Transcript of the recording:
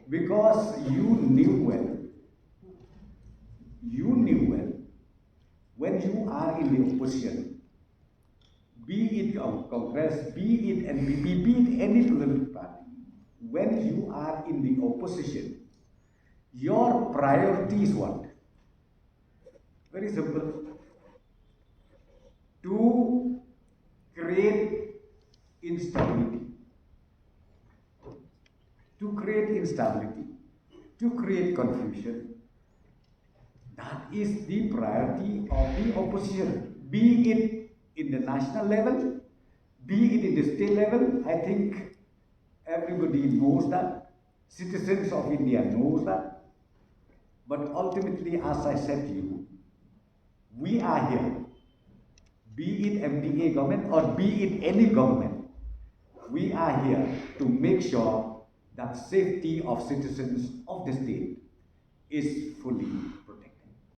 Because you knew well when you are in the opposition, be it Congress, be it NPP, be it any political party, when you are in the opposition, your priority is what? Very simple. To create instability, to create confusion. That is the priority of the opposition, be it in the national level, be it in the state level. I think everybody knows that. Citizens of India knows that. But ultimately, as I said to you, we are here, be it MDA government or be it any government, we are here to make sure that safety of citizens of the state is fully protected.